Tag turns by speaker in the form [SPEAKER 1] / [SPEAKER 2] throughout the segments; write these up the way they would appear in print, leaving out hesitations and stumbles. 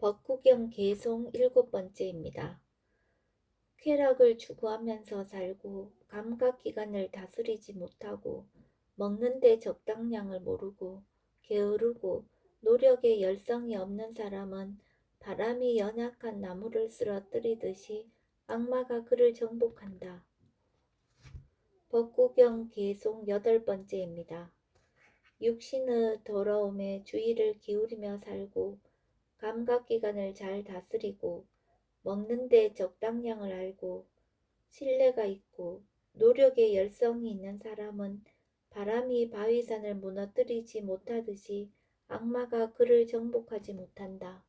[SPEAKER 1] 벚구경 개송 7번째입니다. 쾌락을 추구하면서 살고 감각기관을 다스리지 못하고 먹는 데 적당량을 모르고 게으르고 노력에 열성이 없는 사람은 바람이 연약한 나무를 쓰러뜨리듯이 악마가 그를 정복한다. 벚구경 개송 8번째입니다. 육신의 더러움에 주의를 기울이며 살고 감각기관을 잘 다스리고 먹는 데 적당량을 알고 신뢰가 있고 노력에 열성이 있는 사람은 바람이 바위산을 무너뜨리지 못하듯이 악마가 그를 정복하지 못한다.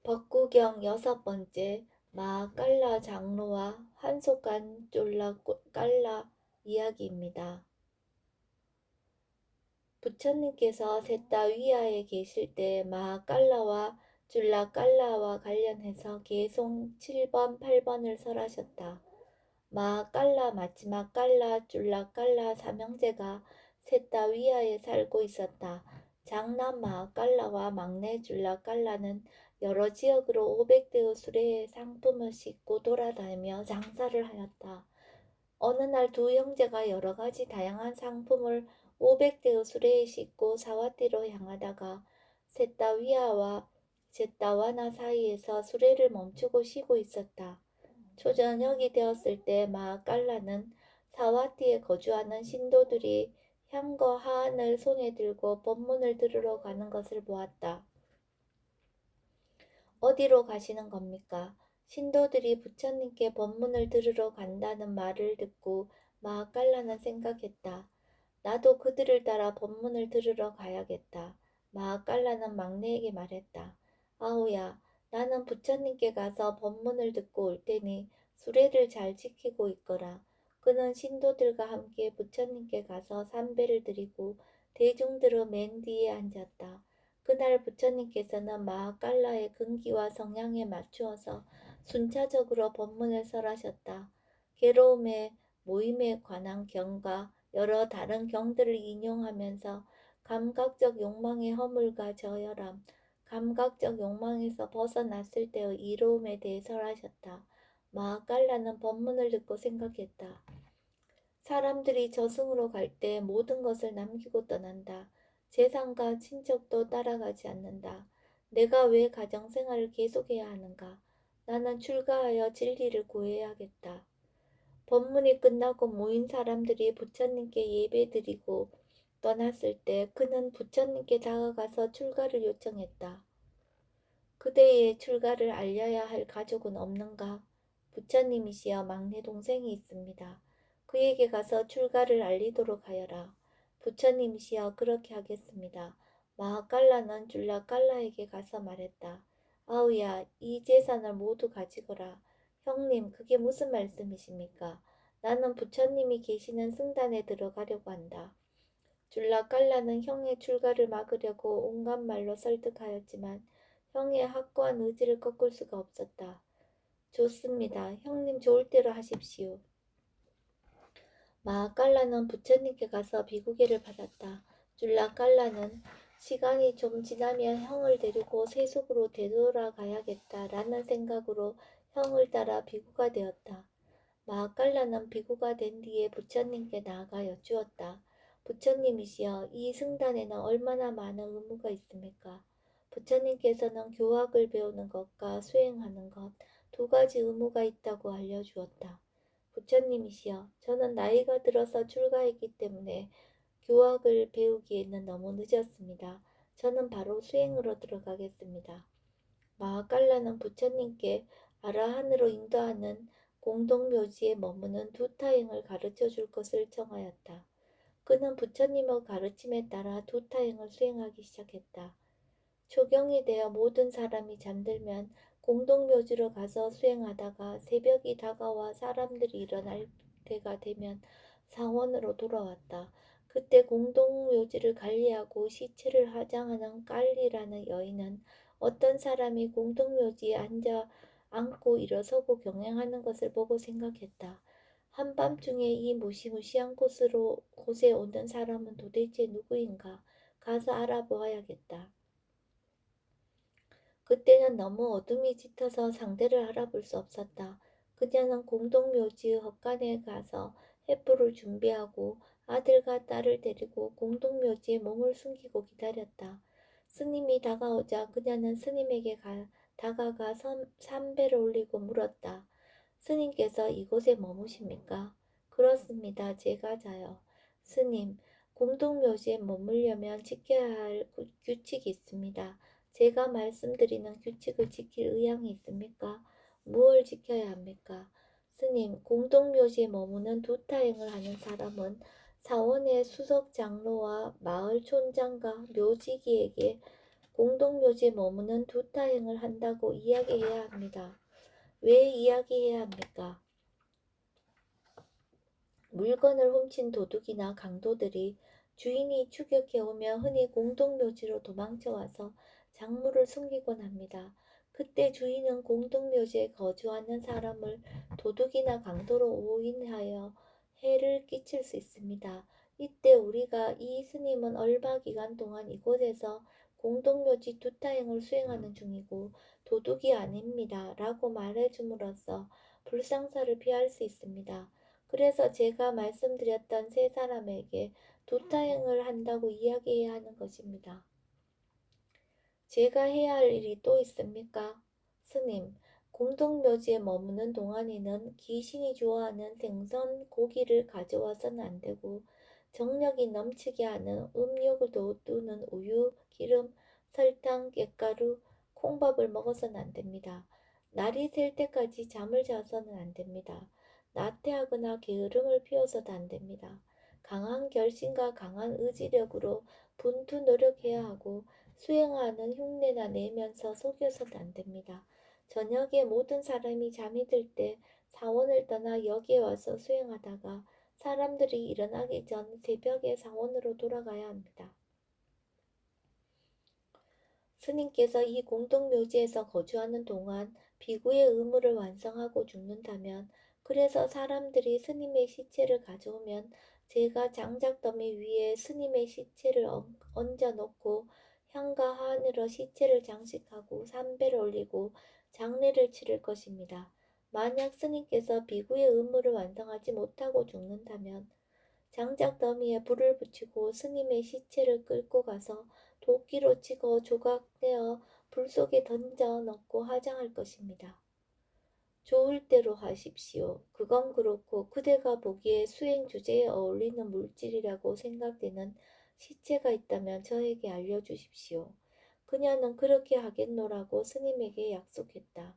[SPEAKER 1] 벚구경 6번째 마깔라 장로와 한속간 쫄라 깔라 이야기입니다. 부처님께서 셋 다 위하에 계실 때 마깔라와 줄라 깔라와 관련해서 개송 7번, 8번을 설하셨다. 마깔라 마지막 깔라 줄라 깔라 삼형제가 셋 다 위하에 살고 있었다. 장남 마깔라와 막내 줄라 깔라는 여러 지역으로 500대의 수레에 상품을 싣고 돌아다니며 장사를 하였다. 어느 날 두 형제가 여러 가지 다양한 상품을 500대의 수레에 싣고 사와띠로 향하다가 셋 다 위아와 셋 다 와나 사이에서 수레를 멈추고 쉬고 있었다. 초저녁이 되었을 때 마깔라는 사와띠에 거주하는 신도들이 향과 하안을 손에 들고 법문을 들으러 가는 것을 보았다. 어디로 가시는 겁니까? 신도들이 부처님께 법문을 들으러 간다는 말을 듣고 마하깔라는 생각했다. 나도 그들을 따라 법문을 들으러 가야겠다. 마하깔라는 막내에게 말했다. 아우야, 나는 부처님께 가서 법문을 듣고 올 테니 수레를 잘 지키고 있거라. 그는 신도들과 함께 부처님께 가서 삼배를 드리고 대중들의 맨 뒤에 앉았다. 그날 부처님께서는 마하깔라의 근기와 성향에 맞추어서 순차적으로 법문을 설하셨다. 괴로움의 모임에 관한 경과 여러 다른 경들을 인용하면서 감각적 욕망의 허물과 저열함, 감각적 욕망에서 벗어났을 때의 이로움에 대해 설하셨다. 마하깔라는 법문을 듣고 생각했다. 사람들이 저승으로 갈 때 모든 것을 남기고 떠난다. 재산과 친척도 따라가지 않는다. 내가 왜 가정생활을 계속해야 하는가? 나는 출가하여 진리를 구해야겠다. 법문이 끝나고 모인 사람들이 부처님께 예배드리고 떠났을 때 그는 부처님께 다가가서 출가를 요청했다. 그대의 출가를 알려야 할 가족은 없는가? 부처님이시여 막내 동생이 있습니다. 그에게 가서 출가를 알리도록 하여라. 부처님이시여 그렇게 하겠습니다. 마하깔라는 줄라 깔라에게 가서 말했다. 아우야, 이 재산을 모두 가지거라. 형님, 그게 무슨 말씀이십니까? 나는 부처님이 계시는 승단에 들어가려고 한다. 줄라 깔라는 형의 출가를 막으려고 온갖 말로 설득하였지만 형의 확고한 의지를 꺾을 수가 없었다. 좋습니다. 형님 좋을 대로 하십시오. 마하깔라는 부처님께 가서 비구계를 받았다. 줄라 깔라는 시간이 좀 지나면 형을 데리고 세속으로 되돌아가야겠다라는 생각으로 형을 따라 비구가 되었다. 마하깔라는 비구가 된 뒤에 부처님께 나아가 여쭈었다. 부처님이시여, 이 승단에는 얼마나 많은 의무가 있습니까? 부처님께서는 교학을 배우는 것과 수행하는 것, 두 가지 의무가 있다고 알려주었다. 부처님이시여, 저는 나이가 들어서 출가했기 때문에 교학을 배우기에는 너무 늦었습니다. 저는 바로 수행으로 들어가겠습니다. 마하깔라는 부처님께 아라한으로 인도하는 공동묘지에 머무는 두 타행을 가르쳐 줄 것을 청하였다. 그는 부처님의 가르침에 따라 두 타행을 수행하기 시작했다. 초경이 되어 모든 사람이 잠들면 공동묘지로 가서 수행하다가 새벽이 다가와 사람들이 일어날 때가 되면 사원으로 돌아왔다. 그때 공동묘지를 관리하고 시체를 화장하는 깔리라는 여인은 어떤 사람이 공동묘지에 앉고 일어서고 경행하는 것을 보고 생각했다. 한밤중에 이 무시무시한 곳에 오는 사람은 도대체 누구인가? 가서 알아보아야겠다. 그때는 너무 어둠이 짙어서 상대를 알아볼 수 없었다. 그녀는 공동묘지의 헛간에 가서 횃불을 준비하고 아들과 딸을 데리고 공동묘지에 몸을 숨기고 기다렸다. 스님이 다가오자 그녀는 스님에게 다가가 삼배를 올리고 물었다. 스님께서 이곳에 머무십니까? 그렇습니다. 제가 자요. 스님, 공동묘지에 머물려면 지켜야 할 규칙이 있습니다. 제가 말씀드리는 규칙을 지킬 의향이 있습니까? 무엇을 지켜야 합니까? 스님, 공동묘지에 머무는 두타행을 하는 사람은 사원의 수석 장로와 마을 촌장과 묘지기에게 공동묘지에 머무는 두타행을 한다고 이야기해야 합니다. 왜 이야기해야 합니까? 물건을 훔친 도둑이나 강도들이 주인이 추격해오며 흔히 공동묘지로 도망쳐와서 작물을 숨기곤 합니다. 그때 주인은 공동묘지에 거주하는 사람을 도둑이나 강도로 오인하여 해를 끼칠 수 있습니다. 이때 우리가 이 스님은 얼마 기간 동안 이곳에서 공동묘지 두타행을 수행하는 중이고 도둑이 아닙니다. 라고 말해줌으로써 불상사를 피할 수 있습니다. 그래서 제가 말씀드렸던 세 사람에게 도타행을 한다고 이야기해야 하는 것입니다. 제가 해야 할 일이 또 있습니까? 스님, 공동묘지에 머무는 동안에는 귀신이 좋아하는 생선, 고기를 가져와서는 안 되고 정력이 넘치게 하는 음욕을 돋우는 우유, 기름, 설탕, 깻가루, 콩밥을 먹어서는 안 됩니다. 날이 셀 때까지 잠을 자서는 안 됩니다. 나태하거나 게으름을 피워서도 안 됩니다. 강한 결심과 강한 의지력으로 분투 노력해야 하고 수행하는 흉내나 내면서 속여서는 안 됩니다. 저녁에 모든 사람이 잠이 들 때 사원을 떠나 여기에 와서 수행하다가 사람들이 일어나기 전 새벽에 사원으로 돌아가야 합니다. 스님께서 이 공동묘지에서 거주하는 동안 비구의 의무를 완성하고 죽는다면, 그래서 사람들이 스님의 시체를 가져오면 제가 장작더미 위에 스님의 시체를 얹어놓고 향과 한으로 시체를 장식하고 삼배를 올리고 장례를 치를 것입니다. 만약 스님께서 비구의 의무를 완성하지 못하고 죽는다면 장작더미에 불을 붙이고 스님의 시체를 끌고 가서 도끼로 치고 조각내어 불 속에 던져 넣고 화장할 것입니다. 좋을 대로 하십시오. 그건 그렇고 그대가 보기에 수행 주제에 어울리는 물질이라고 생각되는 시체가 있다면 저에게 알려주십시오. 그녀는 그렇게 하겠노라고 스님에게 약속했다.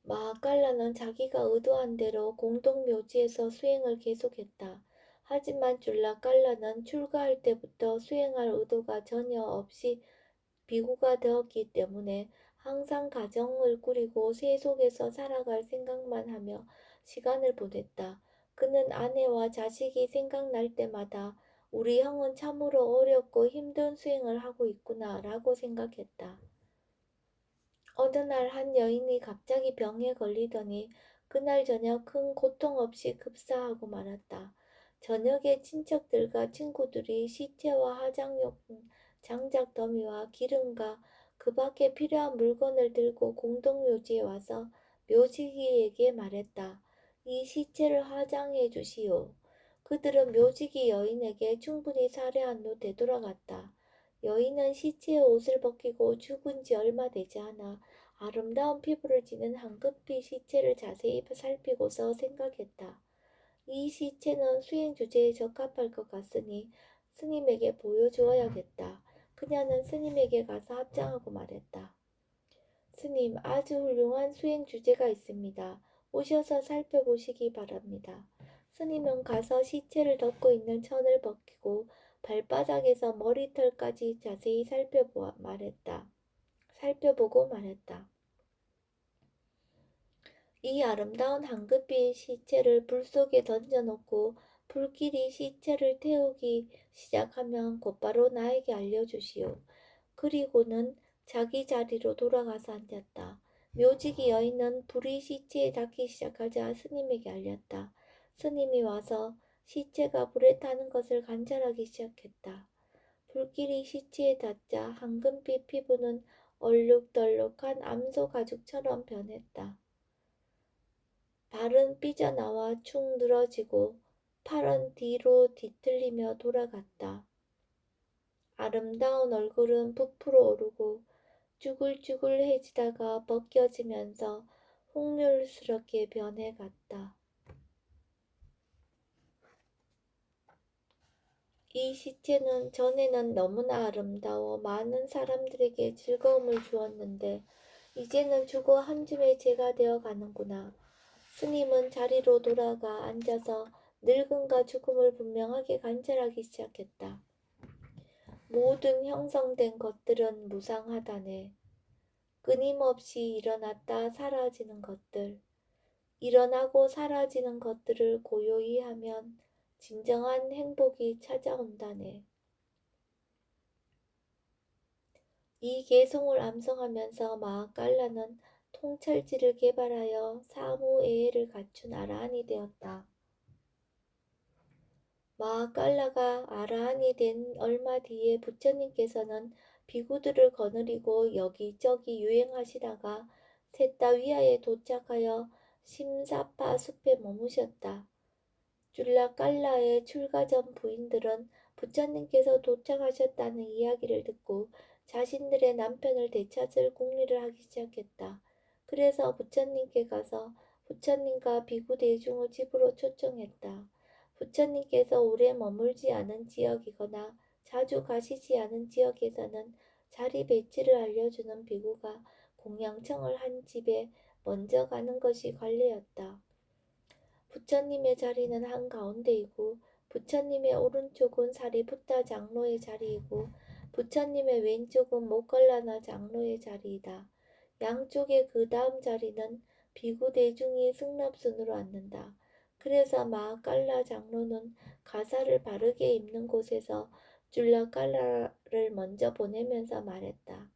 [SPEAKER 1] 마하칼라는 자기가 의도한 대로 공동묘지에서 수행을 계속했다. 하지만 줄라칼라는 출가할 때부터 수행할 의도가 전혀 없이 비구가 되었기 때문에 항상 가정을 꾸리고 세속에서 살아갈 생각만 하며 시간을 보냈다. 그는 아내와 자식이 생각날 때마다 우리 형은 참으로 어렵고 힘든 수행을 하고 있구나 라고 생각했다. 어느 날 한 여인이 갑자기 병에 걸리더니 그날 저녁 큰 고통 없이 급사하고 말았다. 저녁에 친척들과 친구들이 시체와 화장용품, 장작더미와 기름과 그 밖에 필요한 물건을 들고 공동묘지에 와서 묘지기에게 말했다. 이 시체를 화장해 주시오. 그들은 묘지기 여인에게 충분히 살해한 후 되돌아갔다. 여인은 시체의 옷을 벗기고 죽은 지 얼마 되지 않아 아름다운 피부를 지닌 황급히 시체를 자세히 살피고서 생각했다. 이 시체는 수행 주제에 적합할 것 같으니 스님에게 보여주어야겠다. 그녀는 스님에게 가서 합장하고 말했다. 스님, 아주 훌륭한 수행 주제가 있습니다. 오셔서 살펴보시기 바랍니다. 스님은 가서 시체를 덮고 있는 천을 벗기고 발바닥에서 머리털까지 자세히 살펴보고 말했다. 이 아름다운 황급히 시체를 불 속에 던져놓고 불길이 시체를 태우기 시작하면 곧바로 나에게 알려주시오. 그리고는 자기 자리로 돌아가서 앉았다. 묘지기 여인은 불이 시체에 닿기 시작하자 스님에게 알렸다. 스님이 와서 시체가 불에 타는 것을 관찰하기 시작했다. 불길이 시체에 닿자 황금빛 피부는 얼룩덜룩한 암소 가죽처럼 변했다. 발은 삐져나와 축 늘어지고 팔은 뒤로 뒤틀리며 돌아갔다. 아름다운 얼굴은 부풀어 오르고 쭈글쭈글해지다가 벗겨지면서 흉물스럽게 변해갔다. 이 시체는 전에는 너무나 아름다워 많은 사람들에게 즐거움을 주었는데 이제는 죽어 한 줌의 재가 되어 가는구나. 스님은 자리로 돌아가 앉아서 늙음과 죽음을 분명하게 관찰하기 시작했다. 모든 형성된 것들은 무상하다네. 끊임없이 일어났다 사라지는 것들, 일어나고 사라지는 것들을 고요히 하면 진정한 행복이 찾아온다네. 이 개송을 암송하면서 마하깔라는 통찰지를 개발하여 사무예의를 갖춘 아라한이 되었다. 마하깔라가 아라한이 된 얼마 뒤에 부처님께서는 비구들을 거느리고 여기저기 유행하시다가 셋 다 위하에 도착하여 심사파 숲에 머무셨다. 줄라깔라의 출가 전 부인들은 부처님께서 도착하셨다는 이야기를 듣고 자신들의 남편을 되찾을 궁리를 하기 시작했다. 그래서 부처님께 가서 부처님과 비구 대중을 집으로 초청했다. 부처님께서 오래 머물지 않은 지역이거나 자주 가시지 않은 지역에서는 자리 배치를 알려주는 비구가 공양청을 한 집에 먼저 가는 것이 관례였다. 부처님의 자리는 한가운데이고 부처님의 오른쪽은 사리부타 장로의 자리이고 부처님의 왼쪽은 모갈라나 장로의 자리이다. 양쪽의 그 다음 자리는 비구 대중이 승납순으로 앉는다. 그래서 마하깔라 장로는 가사를 바르게 입는 곳에서 줄라깔라를 먼저 보내면서 말했다.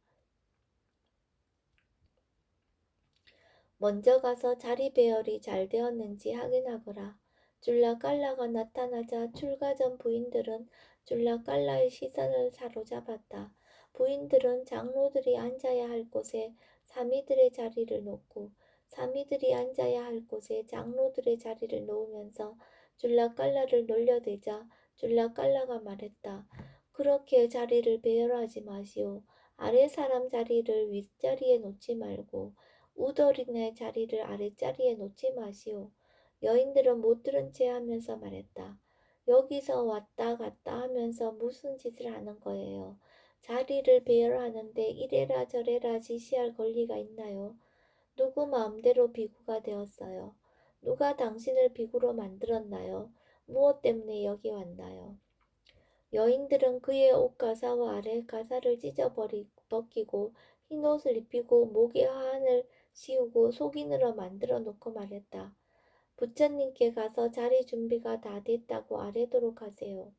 [SPEAKER 1] 먼저 가서 자리 배열이 잘 되었는지 확인하거라. 줄라깔라가 나타나자 출가 전 부인들은 줄라깔라의 시선을 사로잡았다. 부인들은 장로들이 앉아야 할 곳에 사미들의 자리를 놓고 사미들이 앉아야 할 곳에 장로들의 자리를 놓으면서 줄라깔라를 놀려대자 줄라깔라가 말했다. 그렇게 자리를 배열하지 마시오. 아래 사람 자리를 윗자리에 놓지 말고 우더린의 자리를 아랫자리에 놓지 마시오. 여인들은 못 들은 채 하면서 말했다. 여기서 왔다 갔다 하면서 무슨 짓을 하는 거예요? 자리를 배열하는데 이래라 저래라 지시할 권리가 있나요? 누구 마음대로 비구가 되었어요? 누가 당신을 비구로 만들었나요? 무엇 때문에 여기 왔나요? 여인들은 그의 옷가사와 아래 가사를 벗기고 흰옷을 입히고 목에 화환을 씌우고 속인으로 만들어 놓고 말했다. 부처님께 가서 자리 준비가 다 됐다고 아뢰도록 하세요.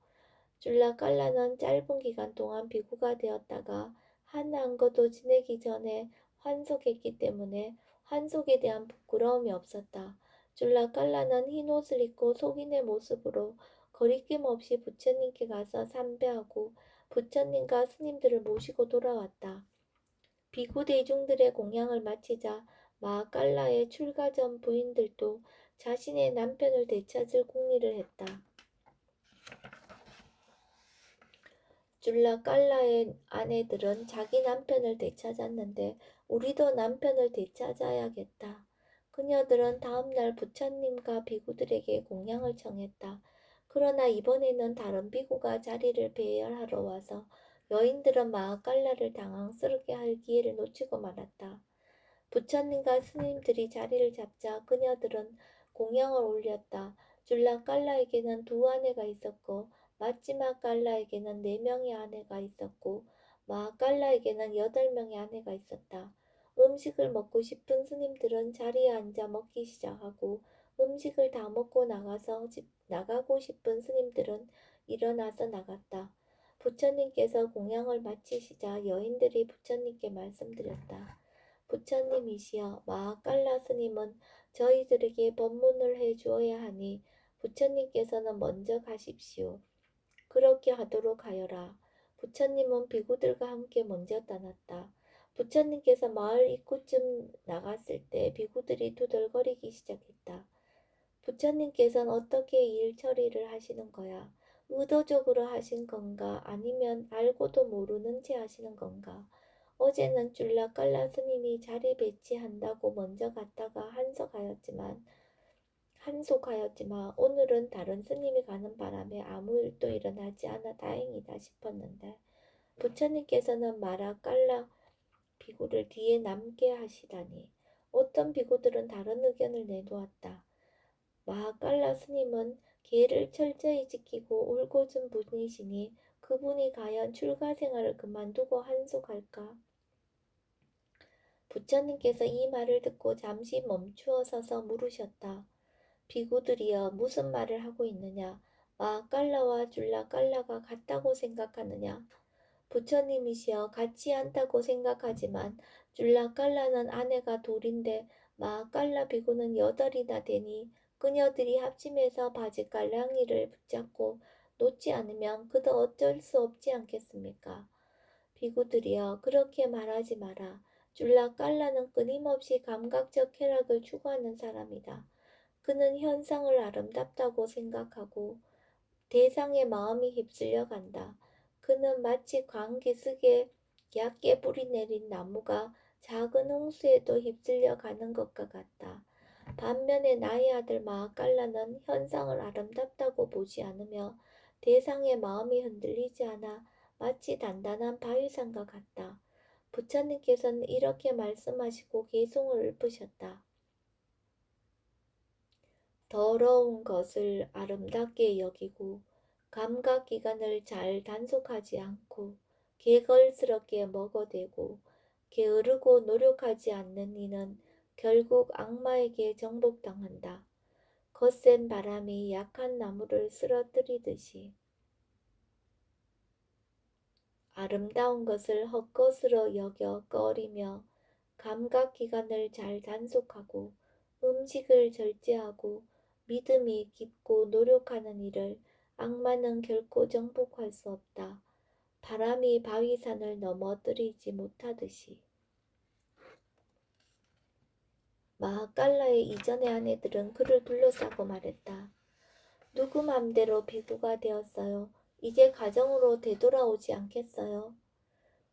[SPEAKER 1] 줄라깔라는 짧은 기간 동안 비구가 되었다가 한안거도 지내기 전에 환속했기 때문에 환속에 대한 부끄러움이 없었다. 줄라깔라는 흰옷을 입고 속인의 모습으로 거리낌 없이 부처님께 가서 삼배하고 부처님과 스님들을 모시고 돌아왔다. 비구 대중들의 공양을 마치자 마하깔라의 출가 전 부인들도 자신의 남편을 되찾을 궁리를 했다. 줄라깔라의 아내들은 자기 남편을 되찾았는데 우리도 남편을 되찾아야겠다. 그녀들은 다음날 부처님과 비구들에게 공양을 청했다. 그러나 이번에는 다른 비구가 자리를 배열하러 와서 여인들은 마하깔라를 당황스럽게 할 기회를 놓치고 말았다. 부처님과 스님들이 자리를 잡자 그녀들은 공양을 올렸다. 줄라깔라에게는 두 아내가 있었고 마지막 깔라에게는 4명의 아내가 있었고 마깔라에게는 8명의 아내가 있었다. 음식을 먹고 싶은 스님들은 자리에 앉아 먹기 시작하고 음식을 다 먹고 나가고 싶은 스님들은 일어나서 나갔다. 부처님께서 공양을 마치시자 여인들이 부처님께 말씀드렸다. 부처님이시여 마하깔라 스님은 저희들에게 법문을 해 주어야 하니 부처님께서는 먼저 가십시오. 그렇게 하도록 하여라. 부처님은 비구들과 함께 먼저 떠났다. 부처님께서 마을 입구쯤 나갔을 때 비구들이 투덜거리기 시작했다. 부처님께서는 어떻게 일 처리를 하시는 거야? 의도적으로 하신 건가? 아니면 알고도 모르는 채 하시는 건가? 어제는 줄라깔라 스님이 자리 배치한다고 먼저 갔다가 한속하였지만 오늘은 다른 스님이 가는 바람에 아무 일도 일어나지 않아 다행이다 싶었는데 부처님께서는 마라깔라 비구를 뒤에 남게 하시다니 어떤 비구들은 다른 의견을 내놓았다. 마하깔라 스님은 계를 철저히 지키고 올곧은 분이시니 그분이 과연 출가 생활을 그만두고 한속할까? 부처님께서 이 말을 듣고 잠시 멈추어 서서 물으셨다. 비구들이여 무슨 말을 하고 있느냐? 마하깔라와 줄라깔라가 같다고 생각하느냐? 부처님이시여 같지 않다고 생각하지만 줄라깔라는 아내가 둘인데 마깔라 비구는 8이나 되니 그녀들이 합심해서 바지 깔랑이를 붙잡고 놓지 않으면 그도 어쩔 수 없지 않겠습니까? 비구들이여 그렇게 말하지 마라. 줄라깔라는 끊임없이 감각적 쾌락을 추구하는 사람이다. 그는 현상을 아름답다고 생각하고 대상의 마음이 휩쓸려 간다. 그는 마치 광기슭에 얕게 뿌리 내린 나무가 작은 홍수에도 휩쓸려 가는 것과 같다. 반면에 나의 아들 마아깔라는 현상을 아름답다고 보지 않으며 대상의 마음이 흔들리지 않아 마치 단단한 바위산과 같다. 부처님께서는 이렇게 말씀하시고 개송을 읊으셨다. 더러운 것을 아름답게 여기고 감각기관을 잘 단속하지 않고 개걸스럽게 먹어대고 게으르고 노력하지 않는 이는 결국 악마에게 정복당한다. 거센 바람이 약한 나무를 쓰러뜨리듯이 아름다운 것을 헛것으로 여겨 꺼리며 감각기관을 잘 단속하고 음식을 절제하고 믿음이 깊고 노력하는 이를 악마는 결코 정복할 수 없다. 바람이 바위산을 넘어뜨리지 못하듯이. 마하깔라의 이전의 아내들은 그를 둘러싸고 말했다. 누구 맘대로 비구가 되었어요. 이제 가정으로 되돌아오지 않겠어요.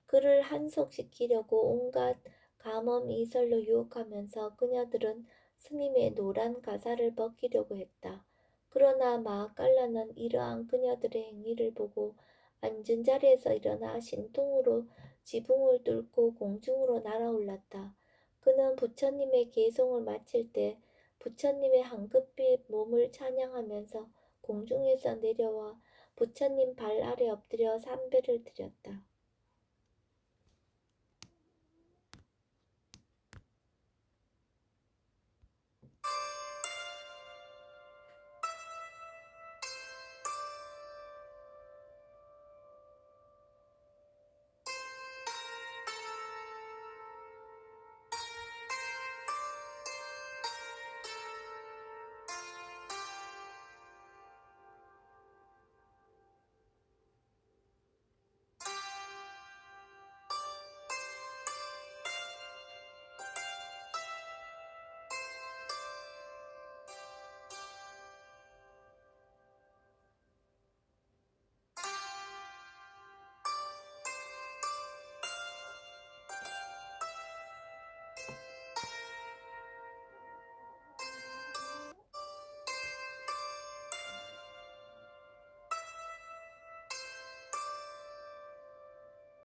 [SPEAKER 1] 그를 한속시키려고 온갖 감언 이설로 유혹하면서 그녀들은 스님의 노란 가사를 벗기려고 했다. 그러나 마하깔라는 이러한 그녀들의 행위를 보고 앉은 자리에서 일어나 신통으로 지붕을 뚫고 공중으로 날아올랐다. 그는 부처님의 개송을 마칠 때 부처님의 황급빛 몸을 찬양하면서 공중에서 내려와 부처님 발 아래 엎드려 삼배를 드렸다.